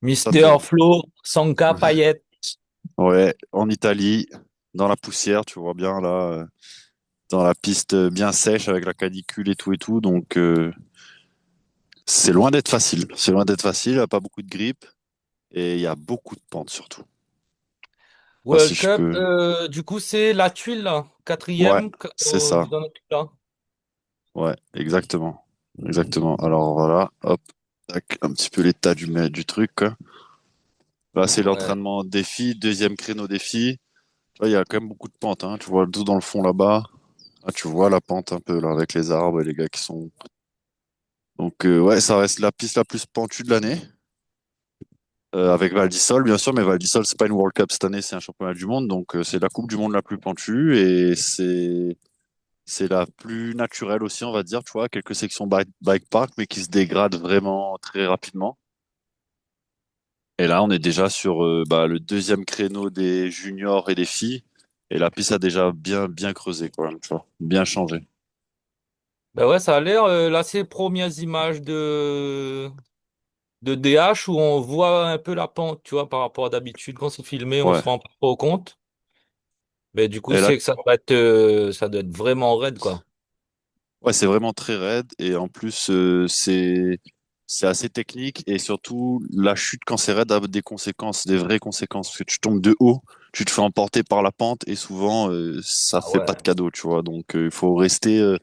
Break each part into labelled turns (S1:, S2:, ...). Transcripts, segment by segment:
S1: Ça
S2: Mister
S1: tourne.
S2: Flo, Sanka Payet.
S1: Ouais, en Italie, dans la poussière, tu vois bien là, dans la piste bien sèche avec la canicule et tout. Donc, c'est loin d'être facile. C'est loin d'être facile, il n'y a pas beaucoup de grippe et il y a beaucoup de pentes surtout. Enfin, si
S2: World
S1: je
S2: Cup,
S1: peux.
S2: du coup, c'est la tuile, là.
S1: Ouais,
S2: Quatrième,
S1: c'est ça.
S2: dans notre là.
S1: Ouais, exactement. Exactement. Alors voilà, hop, tac, un petit peu l'état du truc, quoi. Là, c'est
S2: Ouais.
S1: l'entraînement défi, deuxième créneau défi. Là, il y a quand même beaucoup de pentes, hein. Tu vois tout dans le fond là-bas. Ah, tu vois la pente un peu là avec les arbres et les gars qui sont. Donc ouais, ça reste la piste la plus pentue de l'année. Avec Val d'Isole, bien sûr, mais Val d'Isole, c'est pas une World Cup cette année, c'est un championnat du monde, donc c'est la Coupe du monde la plus pentue et c'est la plus naturelle aussi, on va dire, tu vois, quelques sections bike park, mais qui se dégradent vraiment très rapidement. Et là, on est déjà sur le deuxième créneau des juniors et des filles, et la piste a déjà bien creusé, quoi, tu vois, bien changé.
S2: Ben ouais, ça a l'air, là, ces premières images de DH où on voit un peu la pente, tu vois, par rapport à d'habitude. Quand c'est filmé, on
S1: Ouais.
S2: se rend pas trop compte. Mais du coup,
S1: Et là,
S2: c'est que ça doit être vraiment raide, quoi.
S1: ouais, c'est vraiment très raide et en plus c'est assez technique et surtout la chute quand c'est raide a des conséquences, des vraies conséquences parce que tu tombes de haut, tu te fais emporter par la pente et souvent ça
S2: Ah
S1: fait pas
S2: ouais.
S1: de cadeau, tu vois. Donc il faut rester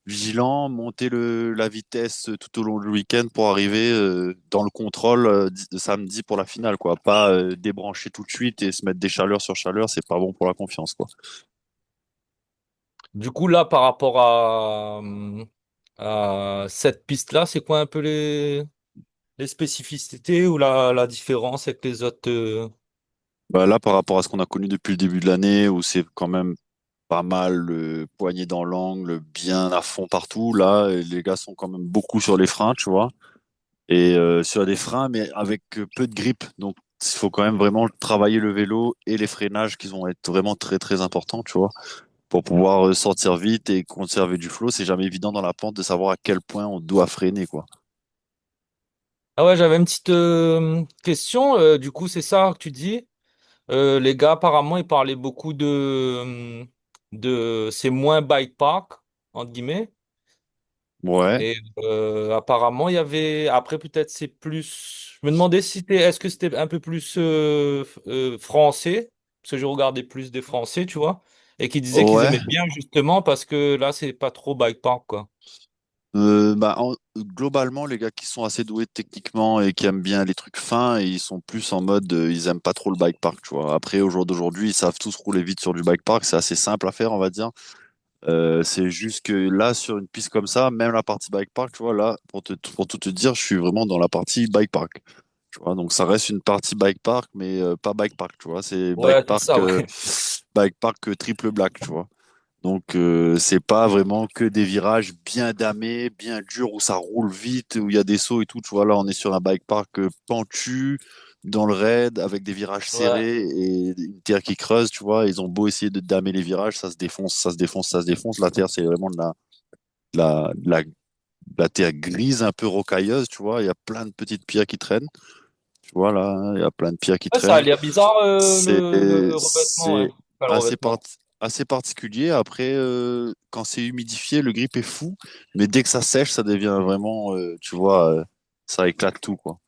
S1: vigilant, monter la vitesse tout au long du week-end pour arriver dans le contrôle de samedi pour la finale, quoi. Pas débrancher tout de suite et se mettre des chaleurs sur chaleur, c'est pas bon pour la confiance, quoi.
S2: Du coup, là, par rapport à cette piste-là, c'est quoi un peu les spécificités ou la différence avec les autres
S1: Bah là, par rapport à ce qu'on a connu depuis le début de l'année, où c'est quand même pas mal poigné dans l'angle, bien à fond partout, là, les gars sont quand même beaucoup sur les freins, tu vois, et sur des freins, mais avec peu de grip. Donc, il faut quand même vraiment travailler le vélo et les freinages qui vont être vraiment très importants, tu vois, pour pouvoir sortir vite et conserver du flow. C'est jamais évident dans la pente de savoir à quel point on doit freiner, quoi.
S2: Ah ouais, j'avais une petite question. Du coup, c'est ça que tu dis. Les gars, apparemment, ils parlaient beaucoup de c'est moins bike park, entre guillemets.
S1: Ouais,
S2: Et apparemment, il y avait. Après, peut-être c'est plus. Je me demandais si c'était. Est-ce que c'était un peu plus français? Parce que je regardais plus des Français, tu vois. Et qui disaient qu'ils
S1: ouais.
S2: aimaient bien justement parce que là, c'est pas trop bike park, quoi.
S1: Globalement, les gars qui sont assez doués techniquement et qui aiment bien les trucs fins, ils sont plus en mode, ils aiment pas trop le bike park, tu vois. Après, au jour d'aujourd'hui, ils savent tous rouler vite sur du bike park, c'est assez simple à faire, on va dire. C'est juste que là, sur une piste comme ça, même la partie bike park, tu vois, là, pour tout te dire, je suis vraiment dans la partie bike park. Tu vois, donc ça reste une partie bike park, mais pas bike park, tu vois. C'est
S2: Ouais, c'est ça, ouais.
S1: bike park triple black, tu vois. Donc c'est pas vraiment que des virages bien damés, bien durs où ça roule vite, où il y a des sauts et tout. Tu vois, là on est sur un bike park pentu dans le raid avec des virages
S2: Ouais.
S1: serrés et une terre qui creuse. Tu vois, ils ont beau essayer de damer les virages, ça se défonce, ça se défonce, ça se défonce. La terre c'est vraiment de la, de la, de la terre grise un peu rocailleuse. Tu vois, il y a plein de petites pierres qui traînent. Tu vois là, il y a plein de pierres qui
S2: Ouais, ça a
S1: traînent.
S2: l'air bizarre,
S1: C'est
S2: le revêtement, ouais.
S1: c'est
S2: Pas le
S1: assez
S2: revêtement.
S1: assez particulier. Après, quand c'est humidifié, le grip est fou, mais dès que ça sèche, ça devient vraiment, tu vois, ça éclate tout, quoi.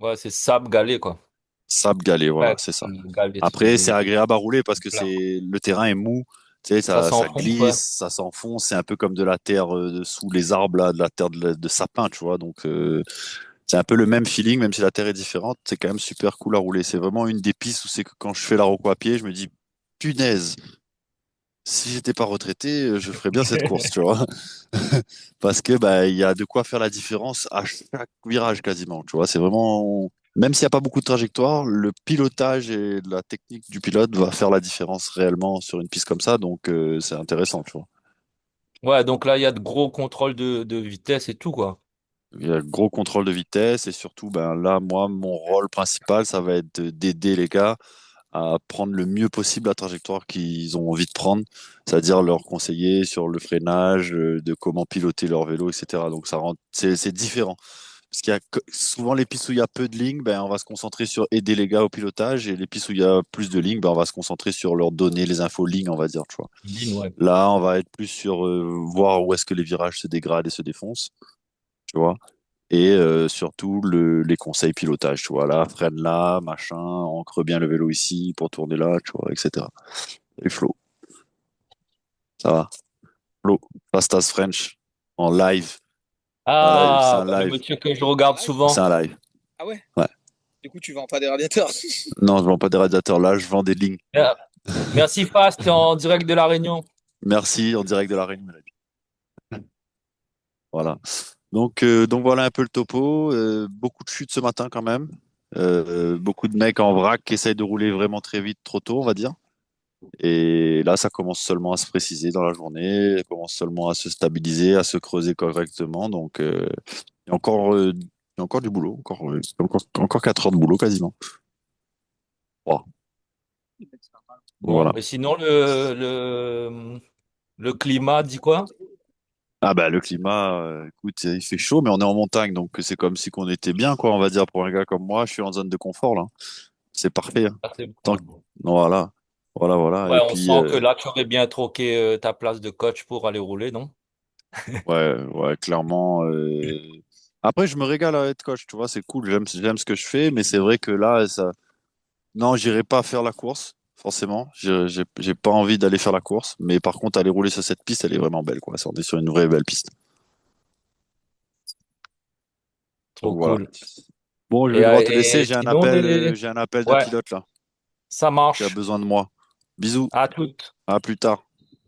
S2: Ouais, c'est sable galé, quoi.
S1: Sable galé, voilà,
S2: Ouais,
S1: c'est ça.
S2: galé,
S1: Après, c'est agréable à rouler parce que
S2: plat.
S1: c'est le terrain est mou, tu sais,
S2: Ça
S1: ça
S2: s'enfonce, ouais.
S1: glisse, ça s'enfonce. C'est un peu comme de la terre sous les arbres là, de la terre de sapin, tu vois. Donc c'est un peu le même feeling, même si la terre est différente. C'est quand même super cool à rouler. C'est vraiment une des pistes où c'est que quand je fais la roco à pied, je me dis, punaise, si j'étais pas retraité, je ferais bien cette course, tu vois. Parce que bah il y a de quoi faire la différence à chaque virage quasiment, tu vois. C'est vraiment même s'il n'y a pas beaucoup de trajectoire, le pilotage et la technique du pilote va faire la différence réellement sur une piste comme ça, donc c'est intéressant, tu vois.
S2: Ouais, donc là, il y a de gros contrôles de vitesse et tout, quoi.
S1: Il y a le gros contrôle de vitesse et surtout ben là moi mon rôle principal ça va être d'aider les gars à prendre le mieux possible la trajectoire qu'ils ont envie de prendre, c'est-à-dire leur conseiller sur le freinage, de comment piloter leur vélo, etc. Donc ça rend, c'est différent. Parce qu'il y a souvent les pistes où il y a peu de lignes, ben, on va se concentrer sur aider les gars au pilotage, et les pistes où il y a plus de lignes, ben, on va se concentrer sur leur donner les infos lignes, on va dire, tu vois.
S2: Ligne, ouais.
S1: Là, on va être plus sur voir où est-ce que les virages se dégradent et se défoncent, tu vois. Et surtout les conseils pilotage, tu vois. Là, freine là, machin, ancre bien le vélo ici pour tourner là, tu vois, etc. Et Flo, ça va. Flo, Fast as French, en live. En live, c'est
S2: Ah,
S1: un
S2: bah, le
S1: live.
S2: monsieur que je
S3: En
S2: regarde
S3: live?
S1: C'est
S2: souvent.
S1: un live.
S3: Ah ouais?
S1: Ouais.
S3: Du coup, tu vends pas des radiateurs.
S1: Non, je vends pas des radiateurs là, je vends des lignes.
S2: Ah, merci Fast, en direct de La Réunion.
S1: Merci, en direct de la Réunion. Voilà. Donc voilà un peu le topo. Beaucoup de chutes ce matin quand même. Beaucoup de mecs en vrac qui essayent de rouler vraiment très vite, trop tôt, on va dire. Et là, ça commence seulement à se préciser dans la journée, ça commence seulement à se stabiliser, à se creuser correctement. Donc, il y a encore du boulot, encore 4 heures de boulot quasiment. Wow.
S2: Bon,
S1: Voilà.
S2: et sinon, le climat dit quoi?
S1: Ah bah le climat, écoute, il fait chaud, mais on est en montagne, donc c'est comme si qu'on était bien, quoi, on va dire, pour un gars comme moi. Je suis en zone de confort là. C'est parfait, hein.
S2: Ah, c'est
S1: Tant
S2: bon.
S1: que- Voilà, voilà.
S2: Ouais,
S1: Et
S2: on
S1: puis,
S2: sent que là, tu aurais bien troqué ta place de coach pour aller rouler, non?
S1: ouais, clairement. Après, je me régale à être coach, tu vois, c'est cool, j'aime ce que je fais, mais c'est vrai que là, ça. Non, j'irai pas faire la course, forcément. J'ai pas envie d'aller faire la course, mais par contre, aller rouler sur cette piste, elle est vraiment belle, quoi. On est sur une vraie belle piste. Donc
S2: Trop
S1: voilà.
S2: cool.
S1: Bon, je vais
S2: Et,
S1: devoir te laisser,
S2: sinon,
S1: j'ai un appel d'un
S2: ouais,
S1: pilote là,
S2: ça
S1: qui a
S2: marche.
S1: besoin de moi. Bisous,
S2: À toutes.
S1: à plus tard.